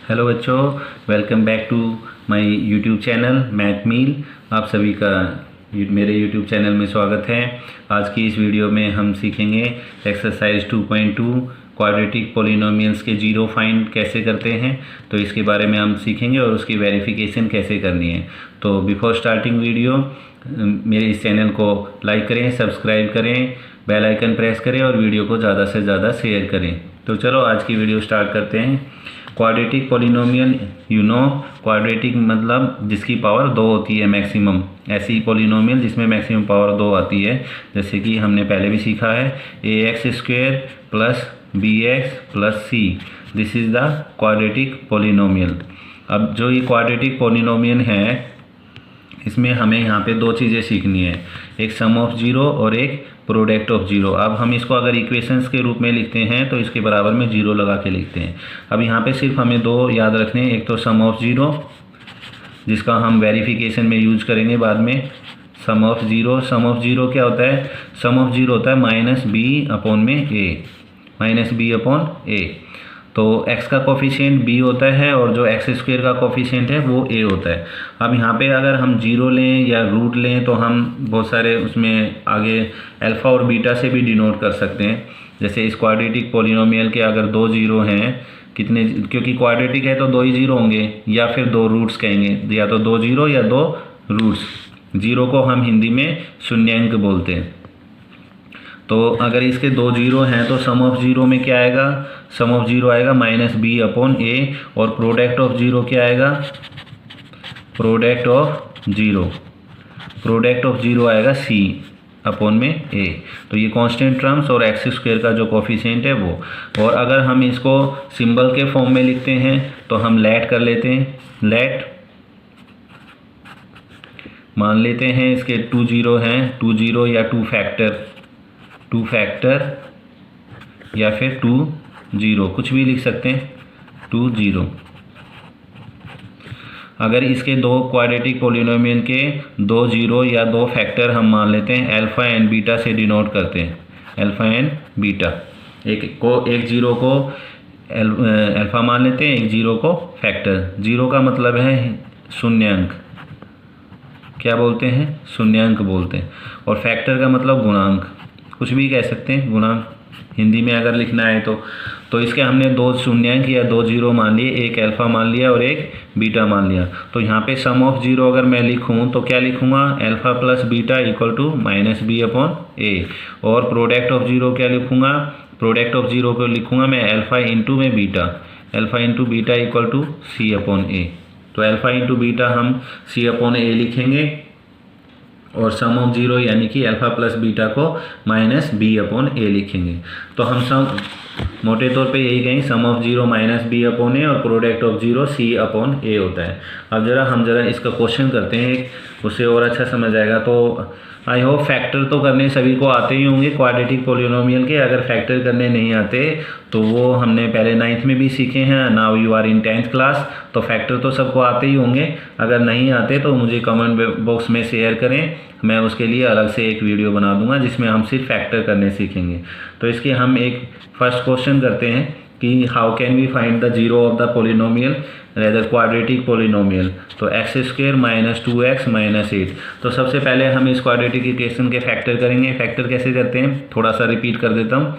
Hello बच्चों, welcome back to my YouTube channel math meal. आप सभी का मेरे यूट्यूब चैनल में स्वागत है। आज की इस वीडियो में हम सीखेंगे एक्सरसाइज 2.2 क्वाड्रेटिक पॉलिनोमियल्स के जीरो फाइंड कैसे करते हैं, तो इसके बारे में हम सीखेंगे और उसकी वेरिफिकेशन कैसे करनी है। तो बिफोर स्टार्टिंग वीडियो मेरे इस चैनल को लाइक करें, सब्सक्राइब करें, बेल आइकन प्रेस करें और वीडियो को ज़्यादा से ज़्यादा शेयर करें। तो चलो आज की वीडियो स्टार्ट करते हैं। क्वाड्रेटिक पॉलिनोमियल, क्वाड्रेटिक मतलब जिसकी पावर 2 होती है मैक्सिमम, ऐसी पॉलिनोमियल जिसमें मैक्सिमम पावर 2 आती है। जैसे कि हमने पहले भी सीखा है ax² plus bx plus c, this is the quadratic polynomial. अब जो ये क्वाड्रेटिक पॉलिनोमियल है इसमें हमें यहाँ पे दो चीज़ें सीखनी है, एक सम ऑफ जीरो और एक प्रोडक्ट ऑफ जीरो। अब हम इसको अगर इक्वेशंस के रूप में लिखते हैं तो इसके बराबर में जीरो लगा के लिखते हैं। अब यहाँ पे सिर्फ हमें दो याद रखने हैं, एक तो सम ऑफ जीरो जिसका हम वेरिफिकेशन में यूज करेंगे बाद में। सम ऑफ जीरो क्या होता है? सम ऑफ जीरो होता है माइनस बी अपॉन में ए, माइनस बी अपॉन ए। तो x का कोफिशिएंट b होता है और जो x² का कोफिशिएंट है वो a होता है। अब यहाँ पे अगर हम जीरो लें या रूट लें तो हम बहुत सारे उसमें आगे अल्फ़ा और बीटा से भी डिनोट कर सकते हैं। जैसे इस क्वाड्रेटिक पॉलिनोमियल के अगर दो जीरो हैं, कितने, क्योंकि क्वाड्रेटिक है तो दो ही जीरो होंगे, या फिर दो रूट्स कहेंगे, या तो दो जीरो या दो रूट्स। जीरो को हम हिंदी में शून्यांक बोलते हैं। तो अगर इसके दो जीरो हैं तो सम ऑफ जीरो में क्या आएगा? सम ऑफ जीरो आएगा माइनस बी अपॉन ए, और प्रोडक्ट ऑफ जीरो क्या आएगा? प्रोडक्ट ऑफ जीरो आएगा सी अपॉन में ए। तो ये कांस्टेंट टर्म्स और x² का जो कोफिशिएंट है वो। और अगर हम इसको सिंबल के फॉर्म में लिखते हैं तो हम लेट कर लेते हैं। लेट मान लेते हैं इसके टू जीरो हैं, टू जीरो या टू फैक्टर या फिर टू जीरो, कुछ भी लिख सकते हैं, टू जीरो। अगर इसके दो क्वाड्रेटिक पॉलिनोमियल के दो जीरो या दो फैक्टर हम मान लेते हैं, अल्फ़ा एंड बीटा से डिनोट करते हैं, अल्फ़ा एंड बीटा। एक जीरो को अल्फ़ा मान लेते हैं, एक जीरो को फैक्टर। जीरो का मतलब है शून्यांक, क्या बोलते हैं? शून्यांक बोलते हैं। और फैक्टर का मतलब गुणांक, कुछ भी कह सकते हैं, गुणांक हिंदी में अगर लिखना है तो इसके हमने दो शून्यांक या दो जीरो मान लिए, एक अल्फ़ा मान लिया और एक बीटा मान लिया। तो यहाँ पे सम ऑफ जीरो अगर मैं लिखूँ तो क्या लिखूँगा? Alpha plus beta equal to minus b upon a. और प्रोडक्ट ऑफ जीरो क्या लिखूँगा? प्रोडक्ट ऑफ जीरो को लिखूँगा मैं अल्फ़ा इंटू में beta, alpha into beta equal to c upon a. तो अल्फ़ा इंटू बीटा हम सी अपॉन ए लिखेंगे और सम ऑफ जीरो यानी कि अल्फ़ा प्लस बीटा को माइनस बी अपॉन ए लिखेंगे। तो हम सम मोटे तौर पे यही कहें, sum of zero minus b upon a और product of zero c upon a होता है। अब हम जरा इसका क्वेश्चन करते हैं, उससे और अच्छा समझ आएगा। तो आई होप फैक्टर तो करने सभी को आते ही होंगे क्वाड्रेटिक पॉलिनोमियल के। अगर फैक्टर करने नहीं आते तो वो हमने पहले 9th में भी सीखे हैं, now you are in 10th class. तो फैक्टर तो सबको आते ही होंगे। अगर नहीं आते तो मुझे कमेंट बॉक्स में शेयर करें, मैं उसके लिए अलग से एक वीडियो बना दूंगा जिसमें हम सिर्फ फैक्टर करने सीखेंगे। तो इसके हम एक फर्स्ट क्वेश्चन करते हैं कि how can we find the zero of the polynomial rather quadratic polynomial. तो x² माइनस 2x माइनस 8। तो सबसे पहले हम इस क्वाड्रेटिक इक्वेशन के फैक्टर करेंगे। फैक्टर कैसे करते हैं थोड़ा सा रिपीट कर देता हूँ।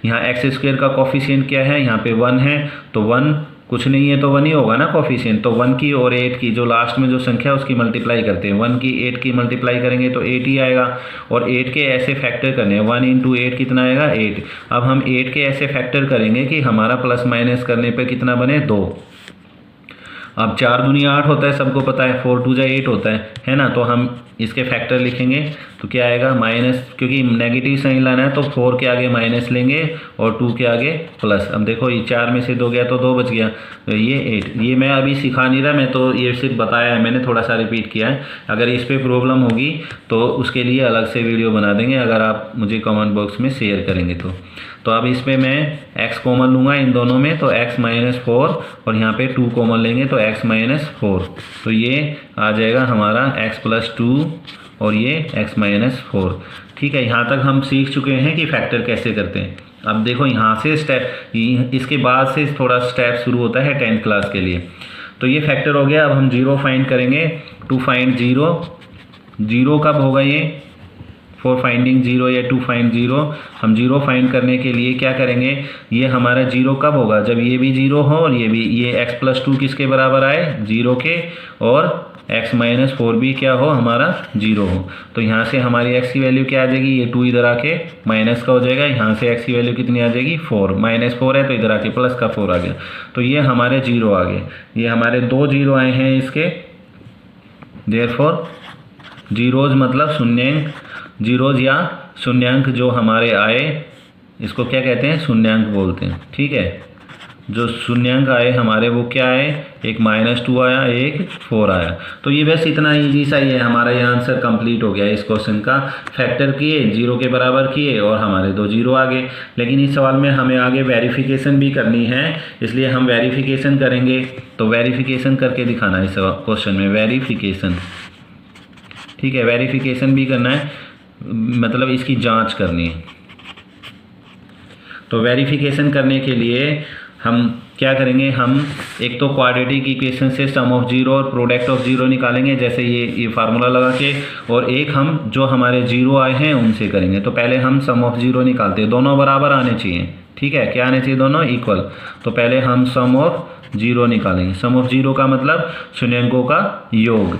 यहाँ x² का कोफिशिएंट क्या है? यहाँ पे 1 है, तो 1 कुछ नहीं है तो 1 ही होगा ना कोफिशिएंट। तो 1 की और 8 की जो लास्ट में जो संख्या उसकी मल्टीप्लाई करते हैं, 1 की 8 की मल्टीप्लाई करेंगे तो 8 ही आएगा। और 8 के ऐसे फैक्टर करने हैं, 1 इंटू 8 कितना आएगा? 8। अब हम 8 के ऐसे फैक्टर करेंगे कि हमारा प्लस माइनस करने पे कितना बने? 2। अब 4 दूनी 8 होता है, सबको पता है, 4 2 जा 8 होता है ना। तो हम इसके फैक्टर लिखेंगे तो क्या आएगा? माइनस, क्योंकि नेगेटिव साइन लाना है तो 4 के आगे माइनस लेंगे और 2 के आगे प्लस। अब देखो ये 4 में से 2 गया तो 2 बच गया, तो ये 8। ये मैं अभी सिखा नहीं रहा, मैं तो ये सिर्फ बताया है, मैंने थोड़ा सा रिपीट किया है। अगर इस पर प्रॉब्लम होगी तो उसके लिए अलग से वीडियो बना देंगे, अगर आप मुझे कमेंट बॉक्स में शेयर करेंगे तो अब इस पर मैं x कॉमन लूँगा इन दोनों में, तो x माइनस 4 और यहाँ पे 2 कॉमन लेंगे तो x माइनस 4। तो ये आ जाएगा हमारा x प्लस 2 और ये x माइनस 4। ठीक है, यहाँ तक हम सीख चुके हैं कि फैक्टर कैसे करते हैं। अब देखो यहाँ से स्टेप, इसके बाद से थोड़ा स्टेप शुरू होता है 10th क्लास के लिए। तो ये फैक्टर हो गया। अब हम जीरो फाइंड करेंगे। टू फाइंड जीरो, जीरो कब होगा ये, फॉर फाइंडिंग जीरो या टू फाइंड जीरो। हम जीरो फाइंड करने के लिए क्या करेंगे, ये हमारा जीरो कब होगा, जब ये भी जीरो हो और ये भी, ये x+2 किसके बराबर आए, जीरो के, और x-4 भी क्या हो, हमारा जीरो हो। तो यहाँ से हमारी x की वैल्यू क्या आ जाएगी, ये 2 इधर आके माइनस का हो जाएगा। यहाँ से x की वैल्यू कितनी आ जाएगी, 4, -4 है तो इधर आके प्लस का 4 आ गया। तो ये हमारे जीरो आ गए। ये हमारे 2 जीरो आए हैं इसके, देयरफॉर जीरोज मतलब शून्यांक, जीरोज या शून्यांक जो हमारे आए, इसको क्या कहते हैं, शून्यांक बोलते हैं। ठीक है, जो शून्यांक आए हमारे वो क्या आए, एक -2 आया, एक 4 आया। तो ये बस इतना ईजी सा ही है, हमारा ये आंसर कंप्लीट हो गया इस क्वेश्चन का। फैक्टर किए, जीरो के बराबर किए और हमारे 2 जीरो आ गए। लेकिन इस सवाल में हमें आगे वेरिफिकेशन भी करनी है, इसलिए हम वेरिफिकेशन करेंगे। तो वेरिफिकेशन करके दिखाना है इस क्वेश्चन में, वेरिफिकेशन। ठीक है, वेरिफिकेशन भी करना है, मतलब इसकी जांच करनी है। तो वेरिफिकेशन करने के लिए हम क्या करेंगे, हम एक तो क्वाड्रेटिक इक्वेशन से सम ऑफ जीरो और प्रोडक्ट ऑफ जीरो निकालेंगे, जैसे ये फार्मूला लगा के, और एक हम जो हमारे जीरो आए हैं उनसे करेंगे। तो पहले हम सम ऑफ जीरो निकालते हैं, दोनों बराबर आने चाहिए। ठीक है, क्या आने चाहिए, दोनों इक्वल। तो पहले हम सम ऑफ जीरो निकालेंगे। सम ऑफ जीरो का मतलब शून्यांकों का योग,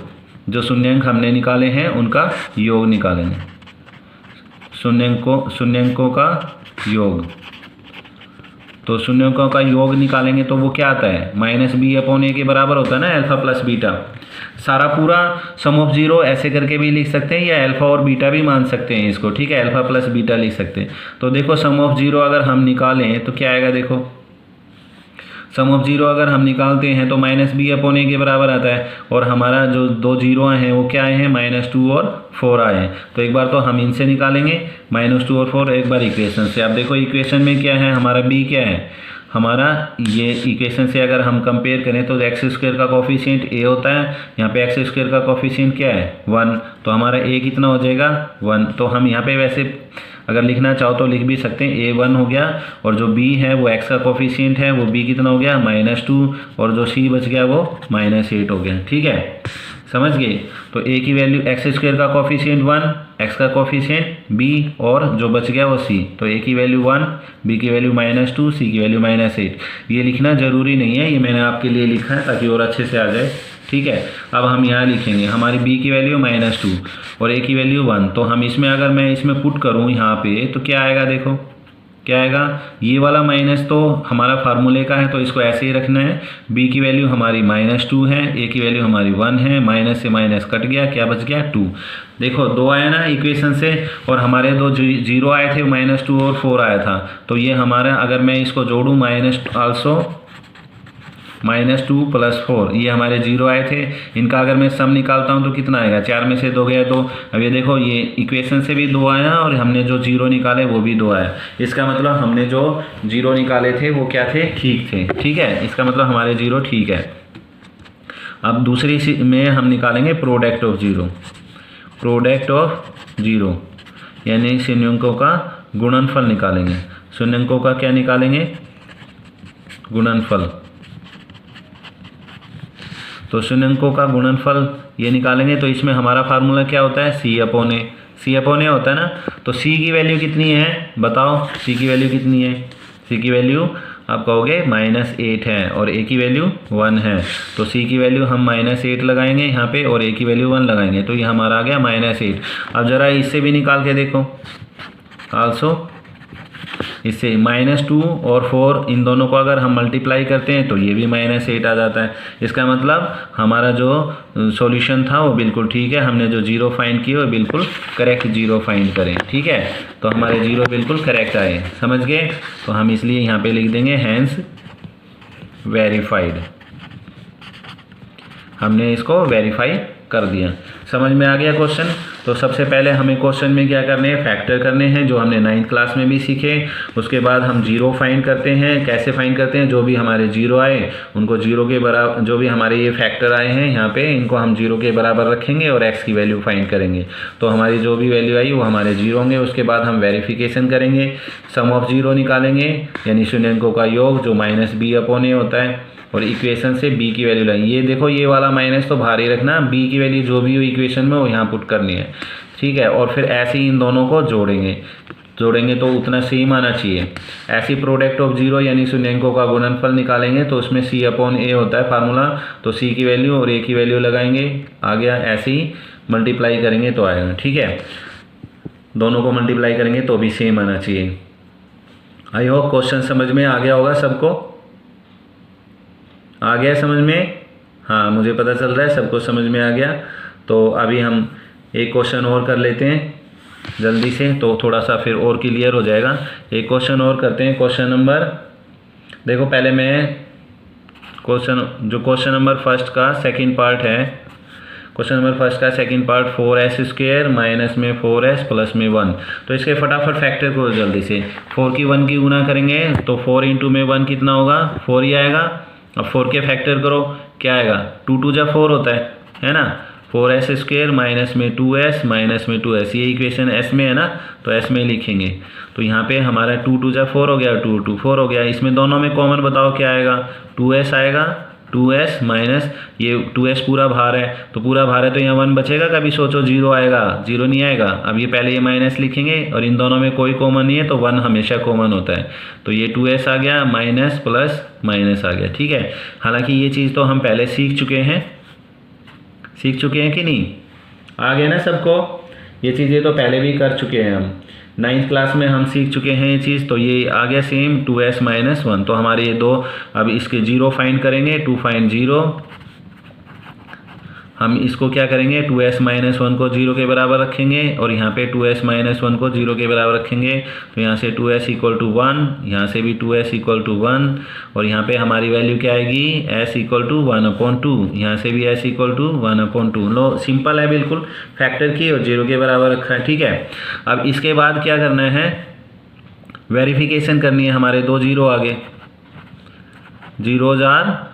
जो शून्यांक हमने निकाले हैं उनका योग निकालेंगे, शून्यांकों का योग। तो शून्यांकों का योग निकालेंगे तो वो क्या आता है, -b/a के बराबर होता है ना, अल्फा प्लस बीटा। सारा पूरा सम ऑफ जीरो ऐसे करके भी लिख सकते हैं, या अल्फा और बीटा भी मान सकते हैं इसको। ठीक है, अल्फा प्लस बीटा लिख सकते हैं। तो देखो सम ऑफ जीरो अगर हम निकालें तो क्या आएगा, देखो सम ऑफ जीरो अगर हम निकालते हैं तो -b/a के बराबर आता है, और हमारा जो 2 जीरो हैं वो क्या आए हैं, -2 और 4 आए हैं। तो एक बार तो हम इनसे निकालेंगे, -2 और 4, एक बार इक्वेशन से। अब देखो इक्वेशन में क्या है, हमारा b क्या है, हमारा ये इक्वेशन से अगर हम कंपेयर करें तो x² का कोफिशिएंट a होता है, यहाँ पे x² का कोफिशिएंट क्या है, 1। तो हमारा a कितना हो जाएगा, 1। तो हम यहाँ पे वैसे अगर लिखना चाहो तो लिख भी सकते हैं, a 1 हो गया, और जो b है वो x का कोफिशिएंट है, वो b कितना हो गया, -2, और जो c बच गया वो -8 हो गया। ठीक है, समझ गए। तो a की वैल्यू x² का कोफिशिएंट 1, x का कोफिशिएंट b, और जो बच गया वो c। तो a की वैल्यू 1, b की वैल्यू -2, c की वैल्यू -8। ये लिखना ज़रूरी नहीं है, ये मैंने आपके लिए लिखा है ताकि और अच्छे से आ जाए। ठीक है, अब हम यहाँ लिखेंगे हमारी b की वैल्यू -2 और a की वैल्यू 1। तो हम इसमें अगर मैं इसमें पुट करूँ यहाँ पे तो क्या आएगा, देखो क्या आएगा, ये वाला माइनस तो हमारा फार्मूले का है तो इसको ऐसे ही रखना है। b की वैल्यू हमारी -2 है, a की वैल्यू हमारी 1 है, माइनस से माइनस कट गया, क्या बच गया 2। देखो 2 आया ना इक्वेशन से, और हमारे 2 जीरो आए थे, -2 और 4 आया था। तो ये हमारा, अगर मैं इसको जोड़ूँ -2 + 4, ये हमारे जीरो आए थे। इनका अगर मैं सम निकालता हूँ तो कितना आएगा, 4 में से 2 गया 2। अब ये देखो, ये इक्वेशन से भी 2 आया और हमने जो जीरो निकाले वो भी 2 आया। इसका मतलब हमने जो जीरो निकाले थे वो क्या थे, ठीक थे। ठीक है, इसका मतलब हमारे जीरो ठीक है। अब दूसरी में हम निकालेंगे product of zero. Product of zero यानी शून्यांकों का गुणनफल निकालेंगे। शून्यांकों का क्या निकालेंगे, गुणनफल। तो शून्यांकों का गुणनफल ये निकालेंगे, तो इसमें हमारा फार्मूला क्या होता है, c/a। c/a होता है ना। तो c की वैल्यू कितनी है, बताओ c की वैल्यू कितनी है। c की वैल्यू आप कहोगे -8 है, और a की वैल्यू 1 है। तो c की वैल्यू हम -8 लगाएंगे यहाँ पे, और a की वैल्यू 1 लगाएंगे, तो ये हमारा आ गया -8। अब ज़रा इससे भी निकाल के देखो, आल्सो इससे -2 और 4, इन दोनों को अगर हम मल्टीप्लाई करते हैं तो ये भी -8 आ जाता है। इसका मतलब हमारा जो सॉल्यूशन था वो बिल्कुल ठीक है, हमने जो जीरो फाइंड किए वो बिल्कुल करेक्ट जीरो फाइंड करें। ठीक है, तो हमारे जीरो बिल्कुल करेक्ट आए, समझ गए। तो हम इसलिए यहाँ पे लिख देंगे हैंस वेरीफाइड, हमने इसको वेरीफाई कर दिया। समझ में आ गया क्वेश्चन। तो सबसे पहले हमें क्वेश्चन में क्या करने हैं, फैक्टर करने हैं, जो हमने 9th क्लास में भी सीखे। उसके बाद हम जीरो फाइंड करते हैं। कैसे फाइंड करते हैं, जो भी हमारे जीरो आए उनको जीरो के बराबर, जो भी हमारे ये फैक्टर आए हैं यहाँ पे, इनको हम जीरो के बराबर रखेंगे और एक्स की वैल्यू फाइंड करेंगे। तो हमारी जो भी वैल्यू आई वो हमारे जीरो होंगे। उसके बाद हम वेरिफिकेशन करेंगे, सम ऑफ जीरो निकालेंगे यानी शून्यंकों का योग जो -b/a होता है, और इक्वेशन से b की वैल्यू लाएंगे। ये देखो ये वाला माइनस तो बाहर ही रखना, b की वैल्यू जो भी हो इक्वेशन में वो यहाँ पुट करनी है, ठीक है। और फिर ऐसे ही इन दोनों को जोड़ेंगे तो उतना सेम आना चाहिए। ऐसी प्रोडक्ट ऑफ जीरो यानी शून्यंकों का गुणनफल निकालेंगे तो उसमें c/a होता है फार्मूला, तो c की वैल्यू और a की वैल्यू लगाएंगे, आ गया। ऐसे ही मल्टीप्लाई करेंगे तो आएगा, ठीक है। दोनों को मल्टीप्लाई करेंगे तो भी सेम आना चाहिए। आई होप क्वेश्चन समझ में आ गया होगा सबको, आ गया समझ में? हाँ, मुझे पता चल रहा है सबको समझ में आ गया। तो अभी हम एक क्वेश्चन और कर लेते हैं जल्दी से, तो थोड़ा सा फिर और क्लियर हो जाएगा। एक क्वेश्चन और करते हैं। क्वेश्चन नंबर, देखो पहले मैं क्वेश्चन नंबर फर्स्ट का सेकंड पार्ट है। क्वेश्चन नंबर फर्स्ट का सेकंड पार्ट 4s² माइनस में 4s प्लस में 1। तो इसके फटाफट फैक्टर करो जल्दी से। 4 की 1 की गुना करेंगे तो 4 इंटू में 1 कितना होगा, 4 ही आएगा। अब 4 के फैक्टर करो, क्या आएगा, 2 2 जा 4 होता है ना। 4s² माइनस में 2s माइनस में 2s, ये इक्वेशन s में है ना, तो s में लिखेंगे। तो यहाँ पे हमारा 2 2 जा 4 हो गया, 2 2 4 हो गया। इसमें दोनों में कॉमन बताओ क्या आएगा, 2s आएगा, 2s माइनस ये 2s पूरा भार है, तो पूरा भार है तो यहाँ 1 बचेगा, कभी सोचो 0 आएगा, 0 नहीं आएगा। अब ये पहले ये माइनस लिखेंगे और इन दोनों में कोई कॉमन नहीं है तो 1 हमेशा कॉमन होता है। तो ये 2s आ गया, माइनस प्लस माइनस आ गया, ठीक है। हालांकि ये चीज़ तो हम पहले सीख चुके हैं कि नहीं, आ गया ना सबको? ये चीज़ें तो पहले भी कर चुके हैं हम, 9th क्लास में हम सीख चुके हैं ये चीज़। तो ये आ गया सेम 2s माइनस 1। तो हमारे ये दो, अब इसके जीरो फाइंड करेंगे, 2 फाइंड जीरो। हम इसको क्या करेंगे, 2s माइनस 1 को 0 के बराबर रखेंगे और यहाँ पे 2s माइनस 1 को 0 के बराबर रखेंगे। तो यहाँ से 2s इक्वल टू 1, यहाँ से भी 2s इक्वल टू 1, और यहाँ पे हमारी वैल्यू क्या आएगी, s इक्वल टू 1/2, यहाँ से भी s इक्वल टू 1/2। लो सिंपल है बिल्कुल, फैक्टर की और 0 के बराबर रखा है, ठीक है। अब इसके बाद क्या करना है, वेरिफिकेशन करनी है। हमारे दो जीरो आगे, जीरो जार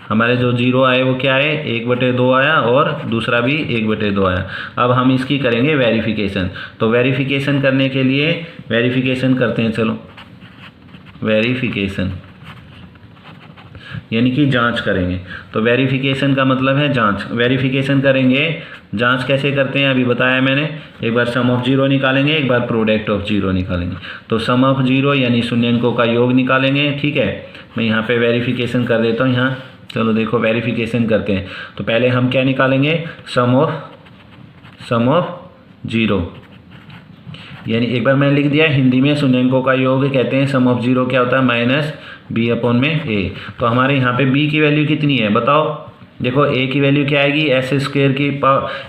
हमारे जो जीरो आए वो क्या है, 1/2 आया और दूसरा भी 1/2 आया। अब हम इसकी करेंगे वेरिफिकेशन। तो वेरिफिकेशन करने के लिए वेरिफिकेशन करते हैं, चलो वेरिफिकेशन यानी कि जांच करेंगे। तो वेरिफिकेशन का मतलब है जांच, वेरिफिकेशन करेंगे। जांच कैसे करते हैं अभी बताया मैंने, एक बार सम ऑफ जीरो निकालेंगे, एक बार प्रोडक्ट ऑफ जीरो निकालेंगे। तो सम ऑफ जीरो यानी शून्यंकों का योग निकालेंगे, ठीक है। मैं यहाँ पे वेरिफिकेशन कर देता हूँ, यहाँ चलो देखो वेरिफिकेशन करते हैं। तो पहले हम क्या निकालेंगे, सम ऑफ जीरो, यानी एक बार मैंने लिख दिया हिंदी में, शून्यंकों का योग कहते हैं सम ऑफ जीरो क्या होता है, माइनस b/a। तो हमारे यहाँ पे b की वैल्यू कितनी है बताओ, देखो a की वैल्यू क्या आएगी,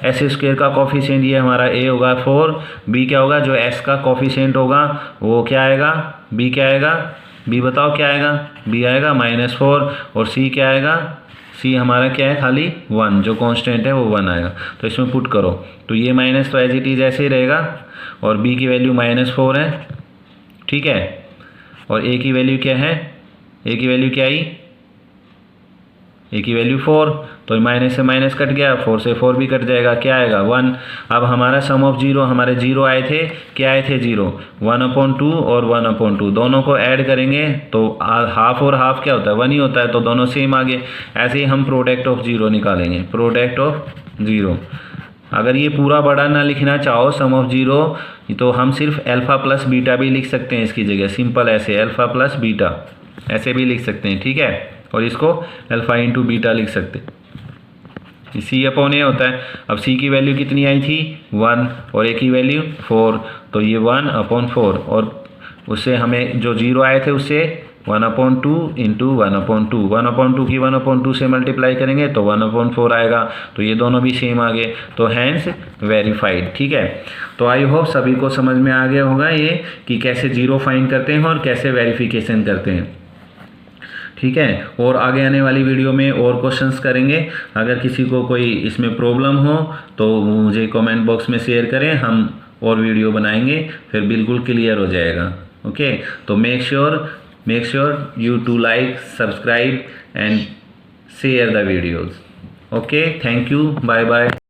s² का कॉफिशिएंट ये हमारा a होगा 4, b क्या होगा, जो s का कॉफिशिएंट होगा वो क्या आएगा, b क्या आएगा, b बताओ क्या आएगा, b आएगा -4, और c क्या आएगा, c हमारा क्या है खाली 1, जो कांस्टेंट है वो 1 आएगा। तो इसमें पुट करो तो ये माइनस तो एज इट इज़ ऐसे ही रहेगा, और b की वैल्यू -4 है, ठीक है। और a की वैल्यू क्या है, a की वैल्यू क्या आई, a की वैल्यू 4, तो माइनस से माइनस कट गया, 4 से 4 भी कट जाएगा, क्या आएगा 1। अब हमारा सम ऑफ जीरो, हमारे जीरो आए थे, क्या आए थे जीरो, 1/2 और 1/2, दोनों को ऐड करेंगे तो हाफ और हाफ क्या होता है, 1 ही होता है, तो दोनों सेम आ गए। ऐसे ही हम प्रोडक्ट ऑफ जीरो निकालेंगे, प्रोडक्ट ऑफ जीरो। अगर ये पूरा बड़ा ना लिखना चाहो सम ऑफ जीरो, तो हम सिर्फ अल्फ़ा प्लस बीटा भी लिख सकते हैं इसकी जगह, सिंपल ऐसे अल्फ़ा प्लस बीटा ऐसे भी लिख सकते हैं, ठीक है। और इसको अल्फ़ा इंटू बीटा लिख सकते हैं, c/a होता है। अब c की वैल्यू कितनी आई थी 1 और a की वैल्यू 4, तो ये 1/4, और उससे हमें जो जीरो आए थे उससे 1/2 इंटू 1/2, 1/2 की 1/2 से मल्टीप्लाई करेंगे तो 1/4 आएगा। तो ये दोनों भी सेम आ गए, तो हैंस वेरीफाइड, ठीक है। तो आई होप सभी को समझ में आ गया होगा ये कि कैसे जीरो फाइंड करते हैं और कैसे वेरिफिकेशन करते हैं, ठीक है। और आगे आने वाली वीडियो में और क्वेश्चंस करेंगे। अगर किसी को कोई इसमें प्रॉब्लम हो तो मुझे कमेंट बॉक्स में शेयर करें, हम और वीडियो बनाएंगे, फिर बिल्कुल क्लियर हो जाएगा। ओके, तो make sure you to like, subscribe and share the videos. Okay, thank you, bye bye.